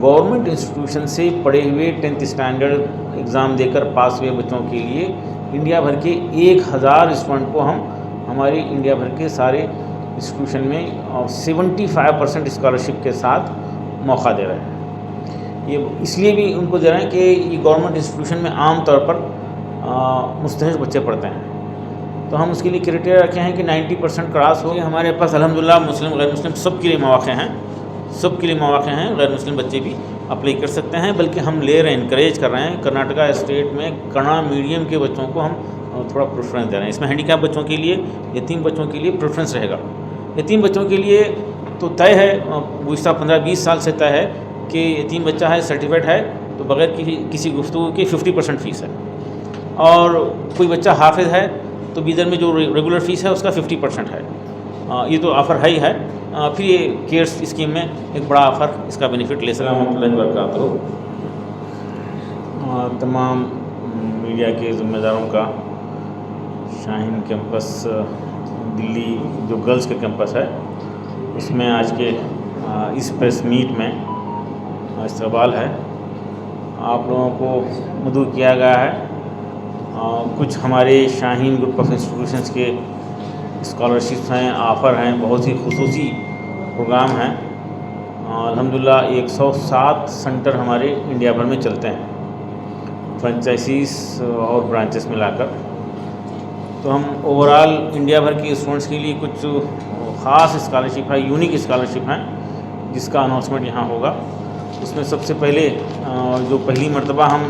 Government institution سے پڑھے ہوئے 10th اسٹینڈرڈ ایگزام دے کر پاس ہوئے بچوں کے لیے انڈیا بھر کے 1000 اسٹوڈنٹ کو ہم ہمارے انڈیا بھر کے سارے انسٹیٹیوشن میں 75% اسکالرشپ کے ساتھ موقع دے رہے ہیں۔ یہ اس لیے بھی ان کو دے رہے ہیں کہ یہ گورنمنٹ انسٹیٹیوشن میں عام طور پر مستحق بچے پڑھتے ہیں، تو ہم اس کے لیے کرائٹیریا رکھے ہیں کہ 90% کراس ہو۔ ہمارے پاس الحمدللہ مسلم غیر مسلم سب کے لیے مواقع ہیں، غیر مسلم بچے بھی اپلائی کر سکتے ہیں، بلکہ ہم لے رہے ہیں، انکریج کر رہے ہیں۔ کرناٹکا اسٹیٹ میں کنڑا میڈیم کے بچوں کو ہم تھوڑا پریفرنس دے رہے ہیں۔ اس میں ہینڈی کیپ بچوں کے لیے، یتیم بچوں کے لیے پریفرنس رہے گا۔ یتیم بچوں کے لیے تو طے ہے، گزشتہ 15-20 سال سے طے ہے کہ یتیم بچہ ہے، سرٹیفائڈ ہے تو بغیر کسی گفتگو کے 50% فیس ہے، اور کوئی بچہ حافظ ہے تو بیدر میں جو ریگولر فیس ہے اس کا 50% ہے۔ یہ تو آفر ہے ہی ہے۔ پھر یہ کیئرس اسکیم میں ایک بڑا آفر، اس کا بینیفٹ لے سکتے ہیں۔ السلام علیکم وبرکاتہ۔ تمام میڈیا کے ذمہ داروں کا شاہین کیمپس دلی جو گرلز کا کیمپس ہے، اس میں آج کے اس پریس میٹ میں استقبال ہے۔ آپ لوگوں کو مدعو کیا گیا ہے۔ کچھ ہمارے شاہین گروپ آف انسٹیٹیوشنس کے اسکالرشپس ہیں، آفر ہیں، بہت سی خصوصی پروگرام ہیں۔ الحمدللہ 107 سینٹر ہمارے انڈیا بھر میں چلتے ہیں، فرنچائزیز اور برانچز ملا کر۔ تو ہم اوورال انڈیا بھر کے اسٹوڈنٹس کے لیے کچھ خاص اسکالرشپ ہے، یونیک اسکالرشپ ہیں، جس کا اناؤنسمنٹ یہاں ہوگا۔ اس میں سب سے پہلے جو پہلی مرتبہ ہم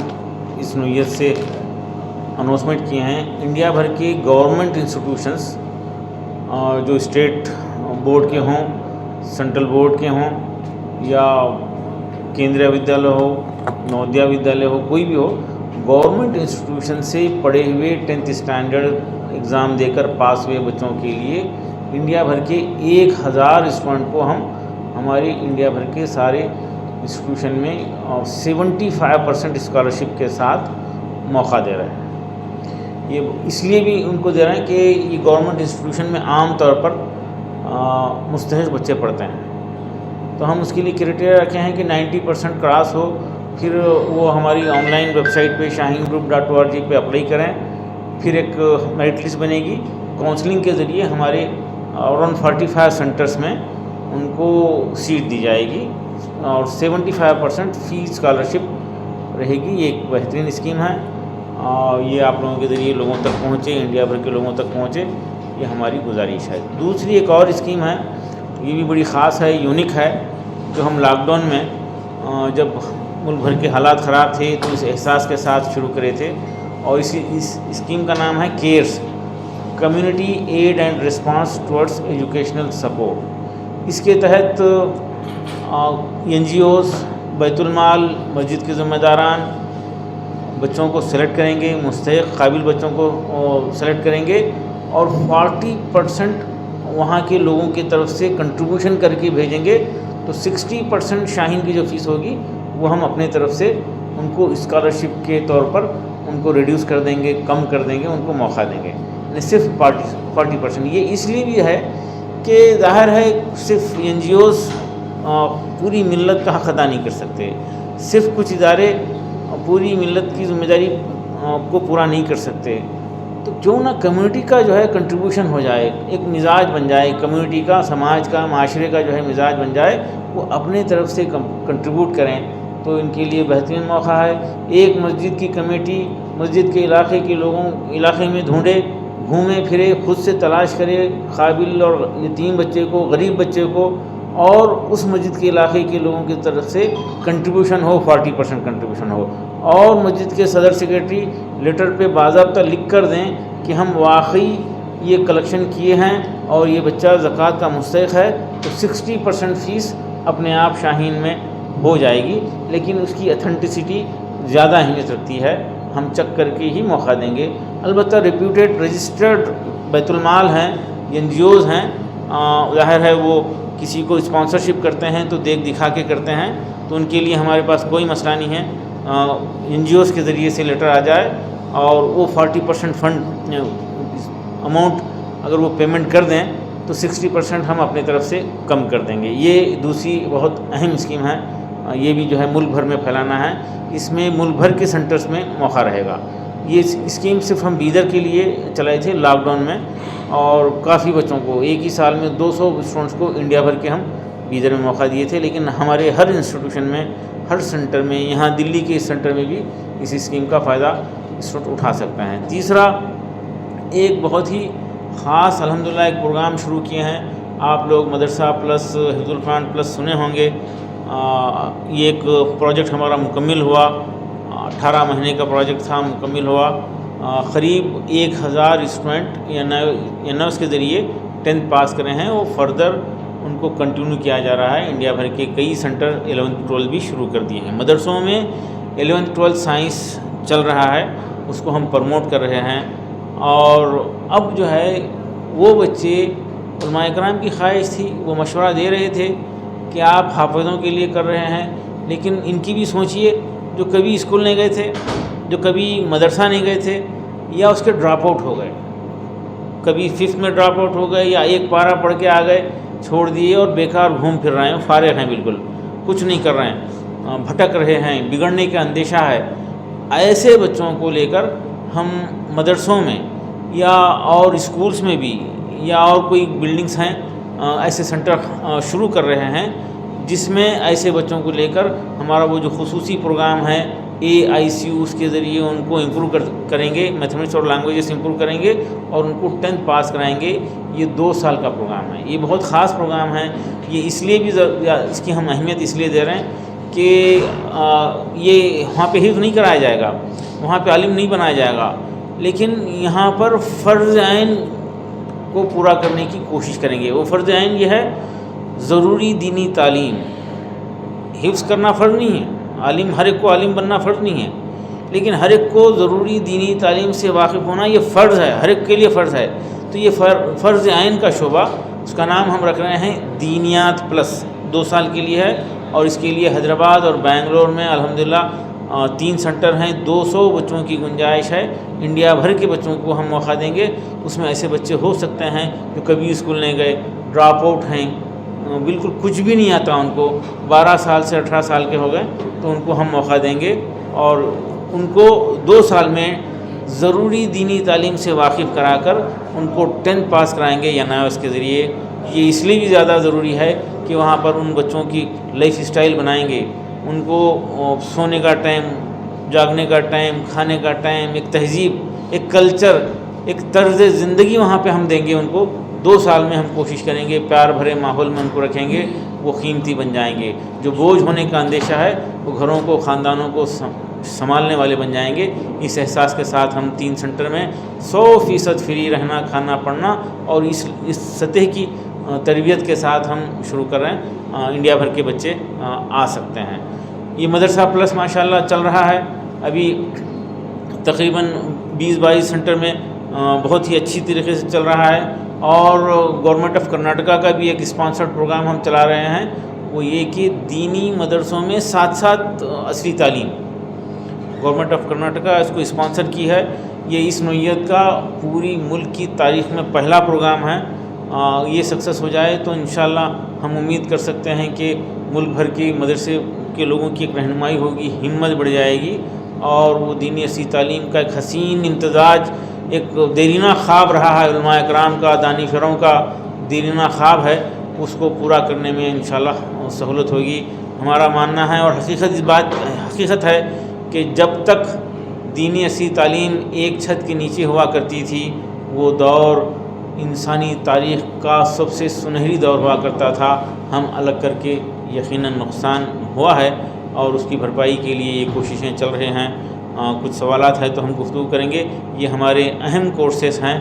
اس نوعیت سے اناؤنسمنٹ کیے ہیں، انڈیا بھر کے گورنمنٹ انسٹیٹیوشنس جو اسٹیٹ بورڈ کے ہوں، سینٹرل بورڈ کے ہوں، یا کیندریہ ودیالیہ ہو، نودیہ ودیالیہ ہو، کوئی بھی ہو، گورنمنٹ انسٹیٹیوشن سے پڑھے ہوئے 10th اسٹینڈرڈ ایگزام دے کر پاس ہوئے بچوں کے لیے انڈیا بھر کے 1000 اسٹوڈنٹ کو ہم ہمارے انڈیا بھر کے سارے انسٹیٹیوشن میں 75% اسکالرشپ کے ساتھ موقع دے رہے ہیں۔ یہ اس لیے بھی ان کو دے رہے ہیں کہ یہ گورنمنٹ انسٹیٹیوشن میں عام طور پر مستحق بچے پڑھتے ہیں، تو ہم اس کے لیے کرائٹیریا رکھے ہیں کہ 90% کراس ہو۔ پھر وہ ہماری آن لائن ویب سائٹ پہ shaheengroup.org پہ اپلائی کریں۔ پھر ایک میرٹ لسٹ بنے گی، کاؤنسلنگ کے ذریعے ہمارے اراؤنڈ 45 سینٹرس میں ان کو سیٹ دی جائے گی، اور 75% فی اسکالرشپ رہے گی۔ یہ ایک بہترین اسکیم ہے، اور یہ آپ لوگوں کے ذریعے لوگوں تک پہنچے، انڈیا بھر کے لوگوں تک پہنچے، یہ ہماری گزارش ہے۔ دوسری ایک اور اسکیم ہے، یہ بھی بڑی خاص ہے، یونیک ہے، جو ہم لاک ڈاؤن میں جب ملک بھر کے حالات خراب تھے تو اس احساس کے ساتھ شروع کرے تھے، اور اس اسکیم کا نام ہے CARES, community aid and response towards educational support. اس کے تحت NGOs، بیت المال، مسجد کے ذمہ داران بچوں کو سلیکٹ کریں گے، مستحق قابل بچوں کو سلیکٹ کریں گے، اور 40% وہاں کے لوگوں کی طرف سے کنٹریبیوشن کر کے بھیجیں گے، تو 60% شاہین کی جو فیس ہوگی وہ ہم اپنے طرف سے ان کو اسکالرشپ کے طور پر ان کو ریڈیوس کر دیں گے، کم کر دیں گے، ان کو موقع دیں گے، یعنی صرف 40%۔ یہ اس لیے بھی ہے کہ ظاہر ہے صرف NGOs پوری ملت کا حق ادا نہیں کر سکتے، صرف کچھ ادارے پوری ملت کی ذمہ داری کو پورا نہیں کر سکتے، تو کیوں نہ کمیونٹی کا جو ہے کنٹریبیوشن ہو جائے، ایک مزاج بن جائے کمیونٹی کا، سماج کا، معاشرے کا جو ہے مزاج بن جائے، وہ اپنے طرف سے کنٹریبیوٹ کریں، تو ان کے لیے بہترین موقع ہے۔ ایک مسجد کی کمیٹی مسجد کے علاقے کے لوگوں علاقے میں ڈھونڈے، گھومے پھرے، خود سے تلاش کرے قابل اور یتیم بچے کو، غریب بچے کو، اور اس مسجد کے علاقے کے لوگوں کی طرف سے کنٹریبیوشن ہو، 40% کنٹریبیوشن ہو، اور مسجد کے صدر سیکریٹری لیٹر پہ باضابطہ لکھ کر دیں کہ ہم واقعی یہ کلیکشن کیے ہیں اور یہ بچہ زکوٰۃ کا مستحق ہے، تو 60% فیس اپنے آپ شاہین میں ہو جائے گی، لیکن اس کی اتھینٹسٹی زیادہ اہمیت رکھتی ہے، ہم چیک کر کے ہی موقع دیں گے۔ البتہ ریپیوٹیڈ رجسٹرڈ بیت المال ہیں، NGOs ہیں، ظاہر ہے وہ کسی کو اسپانسرشپ کرتے ہیں تو دیکھ دکھا کے کرتے ہیں، تو ان کے لیے ہمارے پاس کوئی مسئلہ نہیں ہے، NGOs کے ذریعے سے لیٹر آ جائے اور وہ 40% فنڈ اماؤنٹ اگر وہ پیمنٹ کر دیں تو 60% ہم اپنے طرف سے کم کر دیں گے۔ یہ دوسری بہت اہم اسکیم ہے یہ بھی جو ہے ملک بھر میں پھیلانا ہے. اس میں ملک بھر کے سنٹرز میں موقع رہے گا. یہ اسکیم صرف ہم بیدر کے لیے چلائے تھے لاک ڈاؤن میں، اور کافی بچوں کو ایک ہی سال میں 200 اسٹوڈنٹس کو انڈیا بھر کے ہم بیدر میں موقع دیے تھے. لیکن ہمارے ہر انسٹیٹیوشن میں، ہر سینٹر میں، یہاں دلی کے اس سینٹر میں بھی اس اسکیم کا فائدہ اسٹوڈنٹ اٹھا سکتے ہیں. تیسرا، ایک بہت ہی خاص الحمدللہ ایک پروگرام شروع کیے ہیں. آپ لوگ مدرسہ پلس حفظ القرآن پلس سنے ہوں گے. یہ ایک پروجیکٹ ہمارا مکمل ہوا، 18 مہینے کا پروجیکٹ تھا، مکمل ہوا. قریب 1000 اسٹوڈنٹ NOS کے ذریعے 10th پاس کرے ہیں. وہ فردر ان کو کنٹینیو کیا جا رہا ہے. انڈیا بھر کے کئی سینٹر 11th 12 بھی شروع کر دیے ہیں. مدرسوں میں 11th 12 سائنس چل رہا ہے، اس کو ہم پروموٹ کر رہے ہیں. اور اب جو ہے وہ بچے، علماء کرام کی خواہش تھی، وہ مشورہ دے رہے تھے کہ آپ حافظوں کے لیے کر رہے ہیں، لیکن ان کی بھی سوچئے جو کبھی اسکول نہیں گئے تھے، جو کبھی مدرسہ نہیں گئے تھے، یا اس کے ڈراپ آؤٹ ہو گئے، کبھی 5th میں ڈراپ آؤٹ ہو گئے، یا ایک پارہ پڑھ کے آ گئے، چھوڑ دیے اور بیکار گھوم پھر رہے ہیں، فارغ ہیں، بالکل کچھ نہیں کر رہے ہیں، بھٹک رہے ہیں، بگڑنے کا اندیشہ ہے. ایسے بچوں کو لے کر ہم مدرسوں میں یا اور اسکولس میں بھی، یا اور کوئی بلڈنگس ہیں، ایسے سینٹر شروع کر رہے ہیں جس میں ایسے بچوں کو لے کر ہمارا وہ جو خصوصی پروگرام ہے AICU، اس کے ذریعے ان کو امپروو کریں گے، میتھمیٹکس اور لینگویجز امپروو کریں گے اور ان کو 10th پاس کرائیں گے. یہ 2 سال کا پروگرام ہے. یہ بہت خاص پروگرام ہے. یہ اس لیے بھی اس کی ہم اہمیت اس لیے دے رہے ہیں کہ یہ وہاں پہ حفظ نہیں کرایا جائے گا، وہاں پہ عالم نہیں بنایا جائے گا، لیکن یہاں پر فرض عین کو پورا کرنے کی کوشش کریں گے. وہ فرض عین یہ ہے ضروری دینی تعلیم. حفظ کرنا فرض نہیں ہے، عالم ہر ایک کو عالم بننا فرض نہیں ہے، لیکن ہر ایک کو ضروری دینی تعلیم سے واقف ہونا یہ فرض ہے، ہر ایک کے لیے فرض ہے. تو یہ فرض عین کا شعبہ، اس کا نام ہم رکھ رہے ہیں دینیات پلس. 2 سال کے لیے ہے، اور اس کے لیے حیدرآباد اور بنگلور میں الحمدللہ 3 سینٹر ہیں. 200 بچوں کی گنجائش ہے. انڈیا بھر کے بچوں کو ہم موقع دیں گے. اس میں ایسے بچے ہو سکتے ہیں جو کبھی اسکول نہیں گئے، ڈراپ آؤٹ ہیں، بالکل کچھ بھی نہیں آتا ان کو، 12 سال سے 18 سال کے ہو گئے، تو ان کو ہم موقع دیں گے اور ان کو 2 سال میں ضروری دینی تعلیم سے واقف کرا کر ان کو 10th پاس کرائیں گے NOS کے ذریعے. یہ اس لیے بھی زیادہ ضروری ہے کہ وہاں پر ان بچوں کی لائف اسٹائل بنائیں گے، ان کو سونے کا ٹائم، جاگنے کا ٹائم، کھانے کا ٹائم، ایک تہذیب، ایک کلچر، ایک طرز زندگی وہاں پہ ہم دیں گے ان کو. 2 سال میں ہم کوشش کریں گے، پیار بھرے ماحول میں ان کو رکھیں گے، وہ قیمتی بن جائیں گے. جو بوجھ ہونے کا اندیشہ ہے وہ گھروں کو، خاندانوں کو سنبھالنے والے بن جائیں گے. اس احساس کے ساتھ ہم 3 سینٹر میں 100% فری رہنا، کھانا پڑھنا اور اس سطح کی تربیت کے ساتھ ہم شروع کر رہے ہیں. انڈیا بھر کے بچے آ سکتے ہیں. یہ مدرسہ پلس ماشاءاللہ چل رہا ہے. ابھی تقریباً 20-22 سینٹر میں بہت ہی اچھی طریقے سے چل رہا ہے. اور گورنمنٹ آف کرناٹکا کا بھی ایک اسپانسرڈ پروگرام ہم چلا رہے ہیں. وہ یہ کہ دینی مدرسوں میں ساتھ ساتھ عصری تعلیم. گورنمنٹ آف کرناٹکا اس کو اسپانسر کی ہے. یہ اس نوعیت کا پوری ملک کی تاریخ میں پہلا پروگرام ہے. یہ سکسیس ہو جائے تو انشاءاللہ ہم امید کر سکتے ہیں کہ ملک بھر کے مدرسے کے لوگوں کی ایک رہنمائی ہوگی، ہمت بڑھ جائے گی، اور وہ دینی عصری تعلیم کا ایک حسین امتزاج، ایک دیرینہ خواب رہا ہے علماء اکرام کا، دانشوروں کا دیرینہ خواب ہے، اس کو پورا کرنے میں انشاءاللہ سہولت ہوگی. ہمارا ماننا ہے اور حقیقت ہے کہ جب تک دینی عصری تعلیم ایک چھت کے نیچے ہوا کرتی تھی، وہ دور انسانی تاریخ کا سب سے سنہری دور ہوا کرتا تھا. ہم الگ کر کے یقیناً نقصان ہوا ہے، اور اس کی بھرپائی کے لیے یہ کوششیں چل رہے ہیں. کچھ سوالات ہیں تو ہم گفتگو کریں گے. یہ ہمارے اہم کورسز ہیں،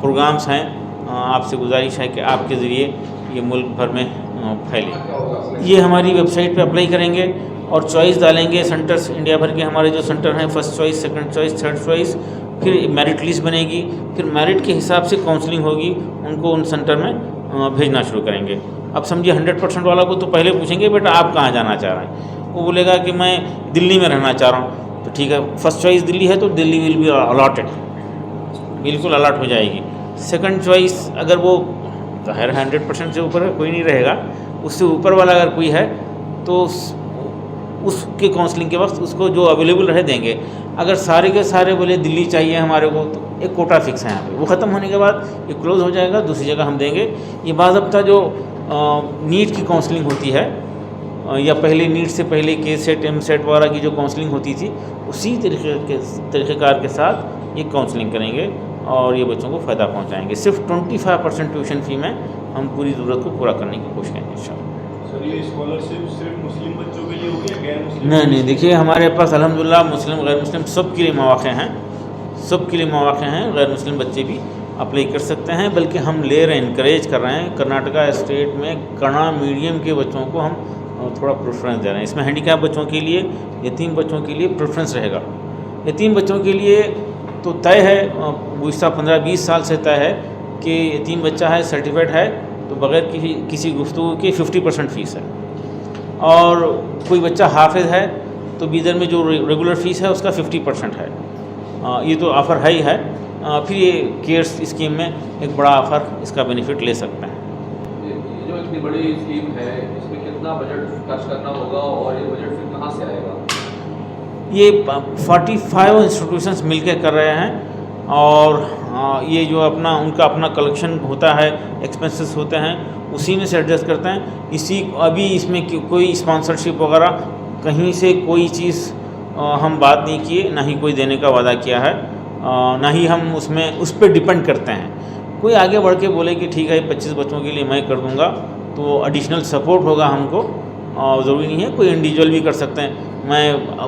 پروگرامز ہیں. آپ سے گزارش ہے کہ آپ کے ذریعے یہ ملک بھر میں پھیلے. یہ ہماری ویب سائٹ پہ اپلائی کریں گے اور چوائس ڈالیں گے. سینٹرز انڈیا بھر کے ہمارے جو سینٹر ہیں، first choice, second choice, third choice, پھر میرٹ لسٹ بنے گی. پھر میرٹ کے حساب سے کاؤنسلنگ ہوگی، ان کو ان سینٹر میں بھیجنا شروع کریں گے. اب سمجھیے 100% والا کو تو پہلے پوچھیں گے بیٹا آپ کہاں جانا چاہ رہے ہیں. وہ بولے گا کہ میں دلی میں رہنا چاہ رہا ہوں، تو ٹھیک ہے، فرسٹ چوائس دلی ہے تو دلی ول بی الاٹڈ، بالکل الاٹ ہو جائے گی. سیکنڈ چوائس اگر وہ ظاہر 100% سے اوپر کوئی نہیں رہے گا، اس سے اوپر والا اگر کوئی ہے تو اس کے کاؤنسلنگ کے وقت اس کو جو اویلیبل رہے دیں گے. اگر سارے کے سارے بولے دلی چاہیے ہمارے کو تو ایک کوٹا فکس ہے یہاں پہ, وہ ختم ہونے کے بعد یہ کلوز ہو جائے گا, دوسری جگہ ہم دیں گے. یہ باضابطہ جو نیٹ کی کاؤنسلنگ ہوتی ہے یا پہلے نیٹ سے پہلے کے سیٹ ایم سیٹ وغیرہ کی جو کاؤنسلنگ ہوتی تھی اسی طریقہ کار کے ساتھ یہ کاؤنسلنگ کریں گے اور یہ بچوں کو فائدہ پہنچائیں گے. صرف 25% ٹیوشن فی میں ہم پوری ضرورت کو پورا کرنے کی کوشش کریں گے انشاءاللہ. سر یہ اسکالرشپ صرف مسلم بچوں کے لیے ہوگی یا غیر مسلم؟ نہیں, دیکھیے ہمارے پاس الحمدللہ مسلم غیر مسلم سب کے لیے مواقع ہیں, سب کے لیے مواقع ہیں. غیر مسلم بچے بھی اپلائی کر سکتے ہیں, بلکہ ہم لے رہے ہیں, انکریج کر رہے ہیں. کرناٹکا اسٹیٹ میں کنڑ میڈیم کے بچوں کو ہم تھوڑا پریفرنس دے رہے ہیں. اس میں ہینڈی کیپ بچوں کے لیے, یتیم بچوں کے لیے پریفرنس رہے گا. یتیم بچوں کے لیے تو طے ہے, گزشتہ 15-20 سال سے طے ہے کہ یتیم بچہ ہے, سرٹیفائڈ ہے تو بغیر کسی گفتگو کے 50% فیس ہے. اور کوئی بچہ حافظ ہے تو بیدر میں جو ریگولر فیس ہے اس کا 50% ہے. یہ تو آفر ہے ہی ہے. پھر یہ کیئرس اسکیم میں ایک بڑا آفر اس کا بینیفٹ لے سکتے ہیں. یہ جو اتنی بڑی اسکیم ہے اس میں کتنا بجٹ خرچ کرنا ہوگا اور یہ بجٹ پھر کہاں سے آئے گا؟ یہ 45 انسٹیٹیوشنس مل کے کر رہے ہیں اور یہ جو ان کا اپنا کلیکشن ہوتا ہے, ایکسپنسز ہوتے ہیں, اسی میں سے ایڈجسٹ کرتے ہیں. ابھی اس میں کوئی اسپانسرشپ وغیرہ کہیں سے کوئی چیز ہم بات نہیں کیے, نہ ہی کوئی دینے کا وعدہ کیا ہے, نہ ہی ہم اس پہ ڈپینڈ کرتے ہیں. کوئی آگے بڑھ کے بولے کہ ٹھیک ہے 25 بچوں کے لیے میں کر دوں گا تو ایڈیشنل سپورٹ ہوگا ہم کو, ضروری نہیں ہے. کوئی انڈیویجول بھی کر سکتے ہیں.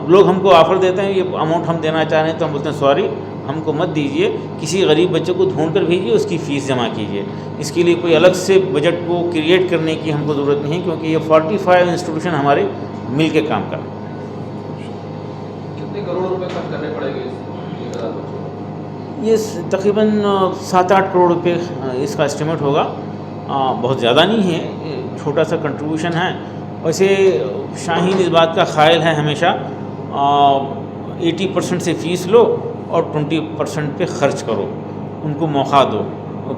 لوگ ہم کو آفر دیتے ہیں یہ اماؤنٹ ہم دینا چاہ رہے ہیں تو ہم بولتے ہیں سوری ہم کو مت دیجیے, کسی غریب بچے کو ڈھونڈ کر بھیجیے, اس کی فیس جمع کیجیے. اس کے لیے کوئی الگ سے بجٹ کو کریٹ کرنے کی ہم کو ضرورت نہیں, کیونکہ یہ 45 انسٹیٹیوشن ہمارے مل کے کام کر رہے ہیں. کتنے کروڑ روپے خرچ کرنے پڑیں گے یہ تقریباً 7-8 کروڑ روپے اس کا اسٹیمیٹ ہوگا. بہت زیادہ نہیں ہے, چھوٹا سا کنٹریبیوشن ہے. ویسے شاہین اس بات کا قائل ہے ہمیشہ 80% سے فیس لو اور 20% پہ خرچ کرو, ان کو موقع دو.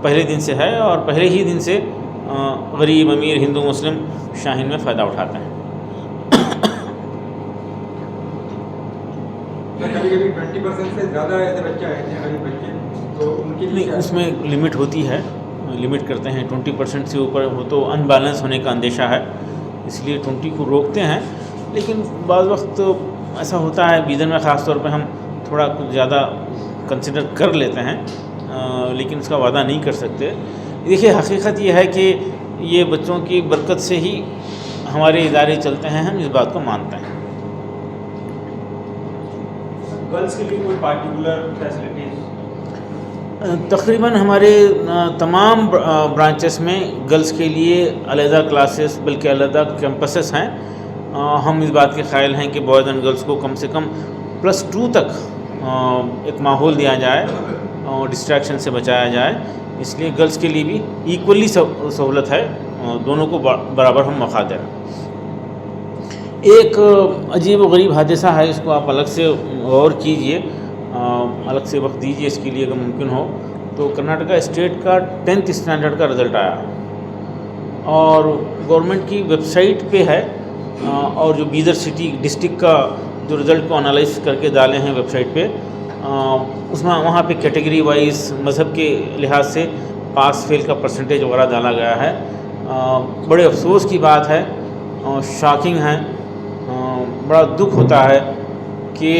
پہلے دن سے ہے اور پہلے ہی دن سے غریب امیر ہندو مسلم شاہین میں فائدہ اٹھاتے ہیں. کبھی کبھی 20% سے زیادہ ایسے بچے آئے تھے غریب بچے تو ان کی نہیں, اس میں لمٹ ہوتی ہے, لمٹ کرتے ہیں. 20% سے اوپر ہو تو ان بیلنس ہونے کا اندیشہ ہے, اس لیے 20 کو روکتے ہیں. لیکن بعض وقت ایسا ہوتا ہے بیدر میں خاص طور پہ ہم تھوڑا کچھ زیادہ کنسیڈر کر لیتے ہیں, لیکن اس کا وعدہ نہیں کر سکتے. دیکھیے حقیقت یہ ہے کہ یہ بچوں کی برکت سے ہی ہمارے ادارے چلتے ہیں, ہم اس بات کو مانتے ہیں. گرلس کے لیے کوئی پارٹیکولر فیسلٹیز؟ تقریباً ہمارے تمام برانچز میں گرلس کے لیے علیحدہ کلاسز بلکہ علیحدہ کیمپسز ہیں. ہم اس بات کے قائل ہیں کہ بوائز اینڈ گرلس کو کم سے کم +2 تک ایک ماحول دیا جائے اور ڈسٹریکشن سے بچایا جائے. اس لیے گرلس کے لیے بھی ایکولی سہولت ہے, دونوں کو برابر ہم موقع دیں. ایک عجیب و غریب حادثہ ہے, اس کو آپ الگ سے غور کیجئے, الگ سے وقت دیجیے اس کے لیے اگر ممکن ہو تو. کرناٹکا اسٹیٹ کا 10th اسٹینڈرڈ کا رزلٹ آیا اور گورنمنٹ کی ویب سائٹ پہ ہے, اور جو بیدر سٹی ڈسٹرکٹ کا جو رزلٹ کو انالائز کر کے ڈالے ہیں ویب سائٹ پہ, اس میں وہاں پہ کیٹیگری وائز مذہب کے لحاظ سے پاس فیل کا پرسنٹیج وغیرہ ڈالا گیا ہے. بڑے افسوس کی بات ہے, شاکنگ ہے, بڑا دکھ ہوتا ہے کہ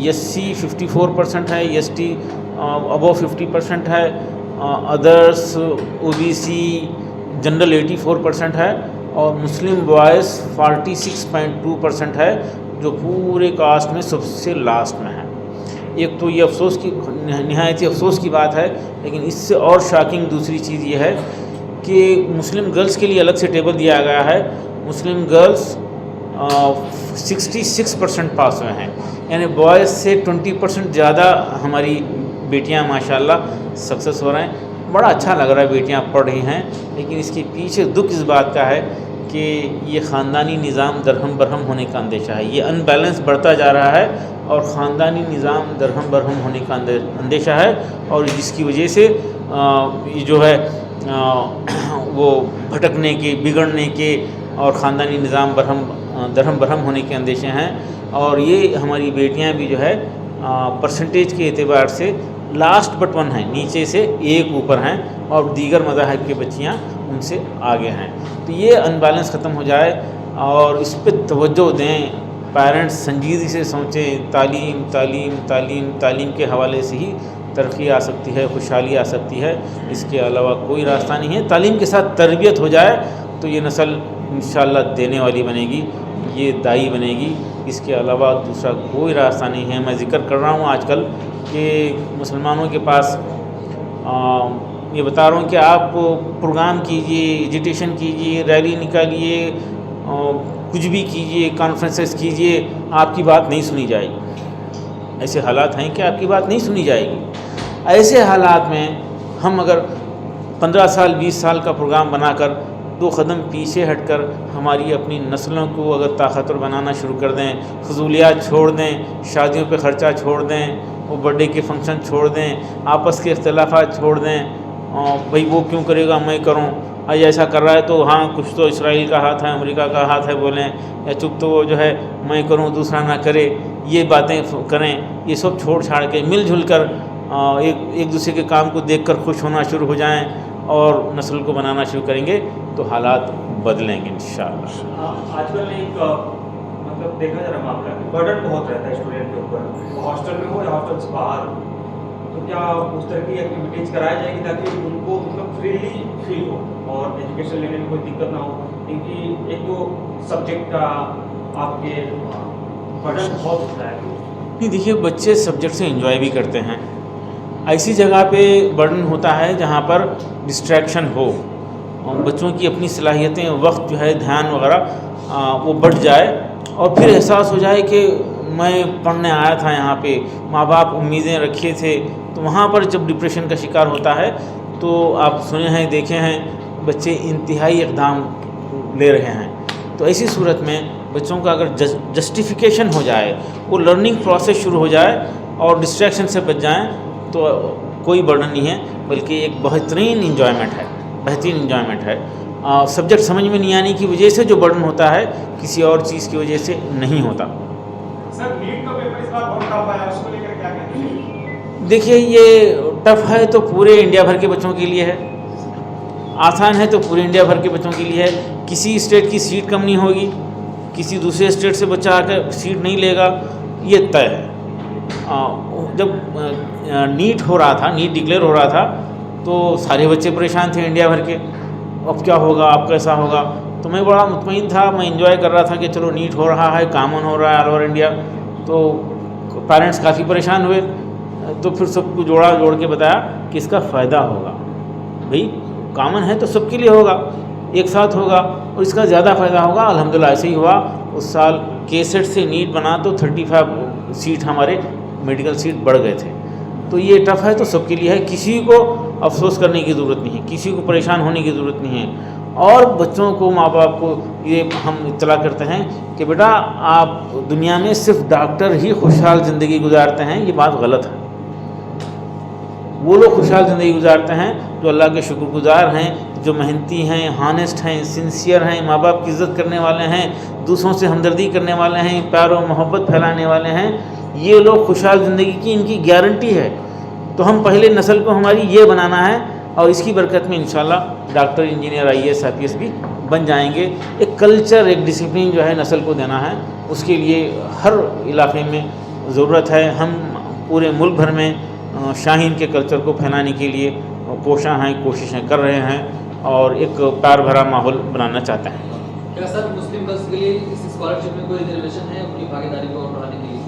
ایس سی 54% ہے, ایس ٹی ابو 50% ہے, ادرس او بی سی جنرل 84% ہے, اور مسلم بوائز 46.2% ہے, جو پورے کاسٹ میں سب سے لاسٹ میں ہے. ایک تو یہ افسوس کی نہایت ہی افسوس کی بات ہے, لیکن اس سے اور شاکنگ دوسری چیز یہ ہے کہ مسلم گرلس کے لیے الگ سے ٹیبل دیا گیا ہے. مسلم گرلس 66% پاس ہوئے ہیں, یعنی بوائز سے 20% زیادہ ہماری بیٹیاں ماشاءاللہ سکسیس ہو رہے ہیں. بڑا اچھا لگ رہا ہے بیٹیاں پڑھ رہی ہیں, لیکن اس کے پیچھے دکھ اس بات کا ہے کہ یہ خاندانی نظام درہم برہم ہونے کا اندیشہ ہے. یہ ان بیلنس بڑھتا جا رہا ہے اور خاندانی نظام درہم برہم ہونے کا اندیشہ ہے, اور جس کی وجہ سے یہ جو ہے وہ بھٹکنے کے, بگڑنے کے, اور خاندانی نظام درہم برہم ہونے کے اندیشے ہیں، اور یہ ہماری بیٹیاں بھی جو ہے پرسنٹیج کے اعتبار سے لاسٹ بٹ ون ہیں، نیچے سے ایک اوپر ہیں، اور دیگر مذاہب کی بچیاں ان سے آگے ہیں۔ تو یہ انبیلنس ختم ہو جائے اور اس پہ توجہ دیں، پیرنٹس سنجیدگی سے سوچیں، تعلیم تعلیم تعلیم تعلیم کے حوالے سے ہی ترقی آ سکتی ہے، خوشحالی آ سکتی ہے، اس کے علاوہ کوئی راستہ نہیں ہے۔ تعلیم کے ساتھ تربیت ہو جائے تو یہ نسل انشاءاللہ دینے والی بنے گی، یہ دائی بنے گی، اس کے علاوہ دوسرا کوئی راستہ نہیں ہے۔ میں ذکر کر رہا ہوں آج کل کہ مسلمانوں کے پاس یہ بتا رہا ہوں کہ آپ پروگرام کیجئے، ایجیٹیشن کیجئے، ریلی نکالیے، کچھ بھی کیجئے، کانفرنسز کیجئے، آپ کی بات نہیں سنی جائے گی۔ ایسے حالات ہیں کہ آپ کی بات نہیں سنی جائے گی۔ ایسے حالات میں ہم اگر 15 سال 20 سال کا پروگرام بنا کر 2 قدم پیچھے ہٹ کر ہماری اپنی نسلوں کو اگر طاقتور بنانا شروع کر دیں، فضولیات چھوڑ دیں، شادیوں پہ خرچہ چھوڑ دیں، وہ برتھ ڈے کے فنکشن چھوڑ دیں، آپس کے اختلافات چھوڑ دیں، بھئی وہ کیوں کرے گا میں کروں، ایسا کر رہا ہے تو ہاں کچھ تو اسرائیل کا ہاتھ ہے، امریکہ کا ہاتھ ہے بولیں، یا چپ تو وہ جو ہے میں کروں دوسرا نہ کرے، یہ باتیں کریں۔ یہ سب چھوڑ چھاڑ کے مل جل کر ایک دوسرے کے کام کو دیکھ کر خوش ہونا شروع ہو جائیں اور نسل کو بنانا شروع کریں گے تو حالات بدلیں گے انشاءاللہ۔ آج کل ایک مطلب دیکھا جا رہا معاملہ ہے، برڈن بہت رہتا ہے اسٹوڈنٹ کے اوپر، وہ ہاسٹل میں ہو یا ہاسٹل سے باہر ہو، تو کیا اس طرح کی ایکٹیویٹیز کرائی جائے گی تاکہ ان کو مطلب فریلی فیل ہو اور ایجوکیشن لینے میں کوئی دقت نہ ہو؟ کیونکہ ایک تو سبجیکٹ کا آپ کے برڈن بہت ہوتا ہے۔ نہیں دیکھیے، بچے سبجیکٹ سے انجوائے بھی کرتے ہیں، ایسی جگہ پہ برڈن ہوتا ہے جہاں پر ڈسٹریکشن ہو، بچوں کی اپنی صلاحیتیں، وقت جو ہے، دھیان وغیرہ وہ بڑھ جائے اور پھر احساس ہو جائے کہ میں پڑھنے آیا تھا یہاں پہ، ماں باپ امیدیں رکھے تھے، تو وہاں پر جب ڈپریشن کا شکار ہوتا ہے تو آپ سنے ہیں، دیکھے ہیں، بچے انتہائی اقدام لے رہے ہیں۔ تو ایسی صورت میں بچوں کا اگر جسٹیفیکیشن ہو جائے، وہ لرننگ پروسیس شروع ہو جائے اور ڈسٹریکشن سے بچ جائیں تو کوئی برڈن نہیں ہے، بلکہ ایک بہترین انجوائمنٹ ہے، بہترین انجوائمنٹ ہے۔ سبجیکٹ سمجھ میں نہیں آنے کی وجہ سے جو برڈن ہوتا ہے کسی اور چیز کی وجہ سے نہیں ہوتا۔ سر نیٹ کا پیپر اس بار بہت ٹف آیا، اس کو لے کر کیا کہتے ہیں؟ دیکھیے، یہ ٹف ہے تو پورے انڈیا بھر کے بچوں کے لیے ہے، آسان ہے تو پورے انڈیا بھر کے بچوں کے لیے ہے۔ کسی اسٹیٹ کی سیٹ کم نہیں ہوگی، کسی دوسرے اسٹیٹ سے بچہ آ کر سیٹ نہیں لے گا، یہ طے ہے۔ جب نیٹ ہو رہا تھا، نیٹ ڈکلیئر ہو رہا تھا تو سارے بچے پریشان تھے انڈیا بھر کے، اب کیا ہوگا، اب کیسا ہوگا، تو میں بڑا مطمئن تھا، میں انجوائے کر رہا تھا کہ چلو نیٹ ہو رہا ہے، کامن ہو رہا ہے آل اوور انڈیا۔ تو پیرنٹس کافی پریشان ہوئے، تو پھر سب کو جوڑ کے بتایا کہ اس کا فائدہ ہوگا، بھئی کامن ہے تو سب کے لیے ہوگا، ایک ساتھ ہوگا اور اس کا زیادہ فائدہ ہوگا۔ الحمدللہ ایسے ہی ہوا۔ اس سال 61 سے نیٹ بنا تو 35 سیٹ ہمارے میڈیکل سیٹ بڑھ گئے تھے۔ تو یہ ٹف ہے تو سب کے لیے ہے، کسی کو افسوس کرنے کی ضرورت نہیں ہے، کسی کو پریشان ہونے کی ضرورت نہیں ہے۔ اور بچوں کو، ماں باپ کو یہ ہم اطلاع کرتے ہیں کہ بیٹا آپ دنیا میں صرف ڈاکٹر ہی خوشحال زندگی گزارتے ہیں، یہ بات غلط ہے۔ وہ لوگ خوشحال زندگی گزارتے ہیں جو اللہ کے شکر گزار ہیں، جو محنتی ہیں، ہانسٹ ہیں، سنسیئر ہیں، ماں باپ کی عزت کرنے والے ہیں، دوسروں سے ہمدردی کرنے والے ہیں، پیار و محبت پھیلانے والے ہیں، یہ لوگ خوشحال زندگی کی ان کی گارنٹی ہے۔ تو ہم پہلے نسل کو ہماری یہ بنانا ہے، اور اس کی برکت میں انشاءاللہ ڈاکٹر، انجینئر، IAS IPS بھی بن جائیں گے۔ ایک کلچر، ایک ڈسپلن جو ہے نسل کو دینا ہے، اس کے لیے ہر علاقے میں ضرورت ہے۔ ہم پورے ملک بھر میں شاہین کے کلچر کو پھیلانے کے لیے کوشاں ہیں، کوششیں کر رہے ہیں اور ایک پیار بھرا ماحول بنانا چاہتے ہیں۔ کیا سر مسلم گرلس کے لیے اس اسکالرشپ میں کوئی ریزرویشن ہے اپنی بھاگیداری کو بڑھانے کے لیے؟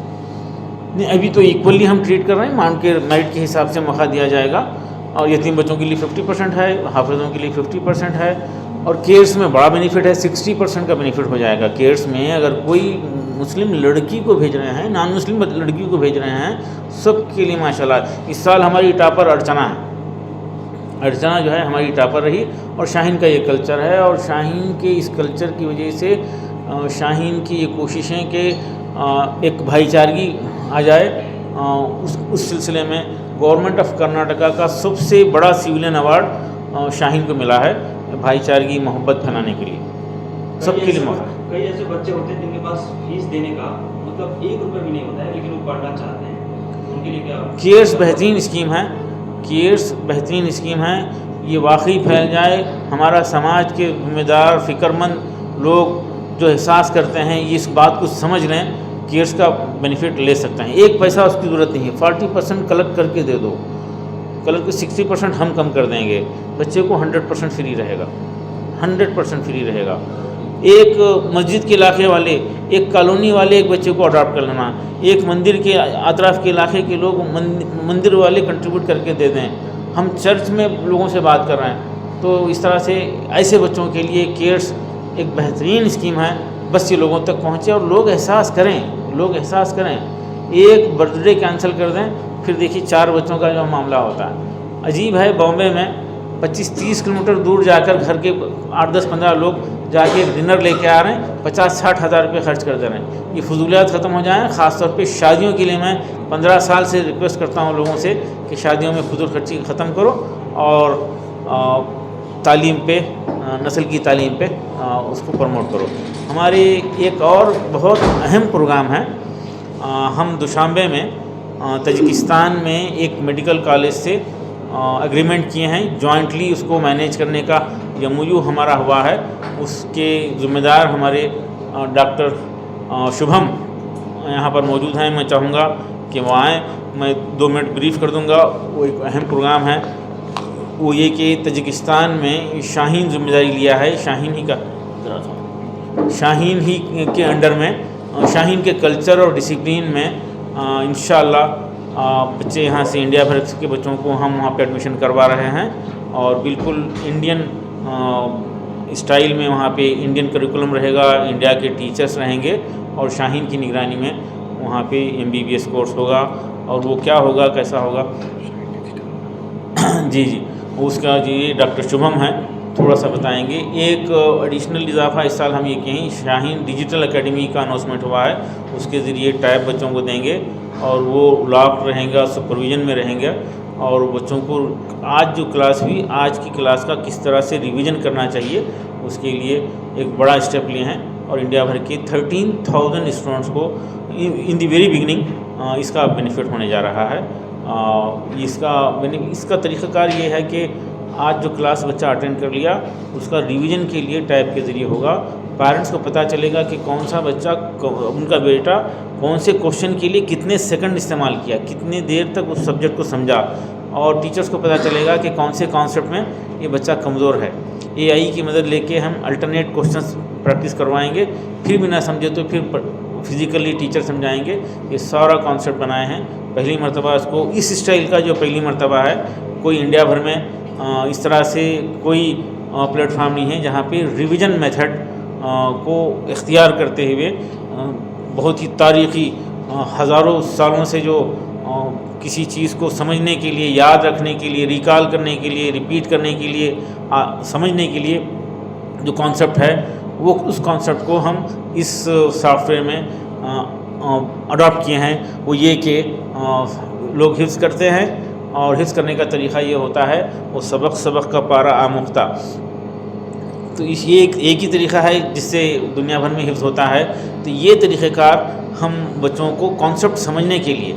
نہیں، ابھی تو ایکولی ہم ٹریٹ کر رہے ہیں، مان کے میرٹ کے حساب سے موقع دیا جائے گا، اور یتیم بچوں کے لیے 50% ہے، حافظوں کے لیے 50% ہے، اور کیئرس میں بڑا بینیفٹ ہے، 60% کا بینیفٹ ہو جائے گا۔ کیئرس میں اگر کوئی مسلم لڑکی کو بھیج رہے ہیں، نان مسلم لڑکی کو بھیج رہے ہیں، سب کے لیے ماشاءاللہ۔ اس سال ہماری ٹاپر ارچنا ہے، ارچنا جو ہے ہماری ٹاپر رہی، اور شاہین کا یہ کلچر ہے، اور شاہین کے اس کلچر کی وجہ سے شاہین کی یہ کوششیں کہ ایک بھائی چارگی آ جائے، اس سلسلے میں گورنمنٹ آف کرناٹکا کا سب سے بڑا سویلین ایوارڈ شاہین کو ملا ہے، بھائی چارگی، محبت پھیلانے کے لیے۔ سب کے لیے موقع ہے. کئی ایسے بچے ہوتے ہیں جن کے پاس فیس دینے کا مطلب 1 روپے بھی نہیں ہوتا ہے لیکن وہ پڑھنا چاہتے ہیں, ان کے لیے کیا؟ کیئرس بہترین اسکیم ہے, کیئرس بہترین اسکیم ہے. یہ واقعی پھیل جائے, ہمارا سماج کے ذمہ دار فکر مند لوگ جو احساس کرتے ہیں یہ اس بات کو سمجھ لیں, کیئرس کا بینیفٹ لے سکتے ہیں. 1 پیسہ اس کی ضرورت نہیں ہے, 40% کلیکٹ کر کے دے دو, کلیکٹ 60% ہم کم کر دیں گے, بچے کو 100% فری رہے گا, 100% فری رہے گا. ایک مسجد کے علاقے والے, ایک کالونی والے ایک بچے کو اڈاپٹ کر لینا, ایک مندر کے اطراف کے علاقے کے لوگ مندر والے کنٹریبیوٹ کر کے دے دیں. ہم چرچ میں لوگوں سے بات کر رہے ہیں, تو اس طرح سے ایسے بچوں کے لیے کیئرس ایک بہترین اسکیم ہے. بس یہ لوگوں تک پہنچے اور لوگ احساس کریں, لوگ احساس کریں. ایک برتھ ڈے کینسل کر دیں, پھر دیکھیے 4 بچوں کا جو معاملہ ہوتا ہے. عجیب ہے, بامبے میں 25-30 کلومیٹر دور جا کر گھر کے 8-10-15 لوگ جا کے ڈنر لے کے آ رہے ہیں, 50-60 ہزار روپے خرچ کر دے رہے ہیں. یہ فضولیات ختم ہو جائیں. خاص طور پہ شادیوں کے لیے میں 15 سال سے ریکویسٹ کرتا ہوں لوگوں سے کہ شادیوں میں فضول خرچی ختم کرو اور تعلیم پہ, نسل کی تعلیم پہ اس کو پروموٹ کرو. ہمارے ایک اور بہت اہم پروگرام ہے, ہم دوشانبے میں تاجکستان میں ایک میڈیکل کالج سے اگریمنٹ کیے ہیں, جوائنٹلی اس کو مینیج کرنے کا ایم او یو ہمارا ہوا ہے. اس کے ذمہ دار ہمارے ڈاکٹر شبھم یہاں پر موجود ہیں. میں چاہوں گا کہ وہ آئیں, میں 2 منٹ بریف کر دوں گا. وہ ایک اہم پروگرام ہے, وہ یہ کہ تاجکستان میں شاہین ذمہ داری لیا ہے. شاہین ہی کے انڈر میں, شاہین کے کلچر اور ڈسپلین میں انشاءاللہ بچے یہاں سے انڈیا بھر کے بچوں کو ہم وہاں پہ ایڈمیشن کروا رہے ہیں, اور بالکل انڈین اسٹائل میں وہاں پہ انڈین کریکولم رہے گا, انڈیا کے ٹیچرس رہیں گے, اور شاہین کی نگرانی میں وہاں پہ MBBS کورس ہوگا. اور وہ کیا ہوگا, کیسا ہوگا, جی اس کا جی ڈاکٹر شبھم ہیں, تھوڑا سا بتائیں گے. ایک ایڈیشنل اضافہ اس سال ہم یہ کہیں, شاہین ڈیجیٹل اکیڈمی کا اناؤنسمنٹ ہوا ہے, اس کے ذریعے ٹیب بچوں کو دیں گے اور وہ لاک رہیں گا, سپرویژن میں رہیں گے, اور بچوں کو آج جو کلاس ہوئی, آج کی کلاس کا کس طرح سے ریویژن کرنا چاہیے, اس کے لیے ایک بڑا اسٹیپ لیے ہیں. اور انڈیا بھر کے 13,000 اسٹوڈنٹس کو ان دی ویری بگننگ اس کا بینیفٹ ہونے جا رہا ہے. اس کا طریقہ کار یہ ہے کہ آج جو کلاس بچہ اٹینڈ کر لیا, اس کا ریویژن کے لیے ٹیب کے ذریعے ہوگا. پیرنٹس کو پتہ چلے گا کہ کون سا بچہ, ان کا بیٹا کون سے کوشچن کے لیے کتنے سیکنڈ استعمال کیا, کتنے دیر تک اس سبجیکٹ کو سمجھا, اور ٹیچرس کو پتہ چلے گا کہ کون سے کانسیپٹ میں یہ بچہ کمزور ہے. AI کی مدد لے کے ہم الٹرنیٹ کوشچنس پریکٹس کروائیں گے, پھر بھی نہ سمجھے تو پھر فزیکلی ٹیچر سمجھائیں گے. یہ سارا کانسیپٹ بنائے ہیں, پہلی مرتبہ اس کو اس اسٹائل کا جو پہلی مرتبہ ہے. کوئی انڈیا بھر میں اس طرح سے کوئی پلیٹ فارم نہیں ہے جہاں پہ ریویژن میتھڈ کو اختیار کرتے ہوئے بہت ہی تاریخی ہزاروں سالوں سے جو کسی چیز کو سمجھنے کے لیے, یاد رکھنے کے لیے, ریکال کرنے کے لیے, ریپیٹ کرنے کے لیے, سمجھنے کے لیے جو کانسیپٹ ہے, وہ اس کانسیپٹ کو ہم اس سافٹ ویئر میں اڈاپٹ کیے ہیں. وہ یہ کہ لوگ حفظ کرتے ہیں, اور حفظ کرنے کا طریقہ یہ ہوتا ہے وہ سبق کا پارا آموختہ. تو یہ ایک ہی طریقہ ہے جس سے دنیا بھر میں حفظ ہوتا ہے. تو یہ طریقہ کار ہم بچوں کو کانسیپٹ سمجھنے کے لیے,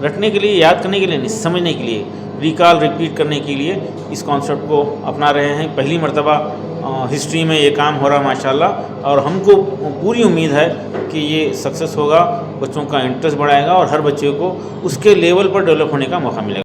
رٹنے کے لیے, یاد کرنے کے لیے نہیں, سمجھنے کے لیے, ریکال ریپیٹ کرنے کے لیے اس کانسیپٹ کو اپنا رہے ہیں. پہلی مرتبہ ہسٹری میں یہ کام ہو رہا ہے ماشاءاللہ, اور ہم کو پوری امید ہے کہ یہ سکسیس ہوگا, بچوں کا انٹرسٹ بڑھائے گا, اور ہر بچے کو اس کے لیول پر ڈیولپ ہونے کا موقع ملے گا.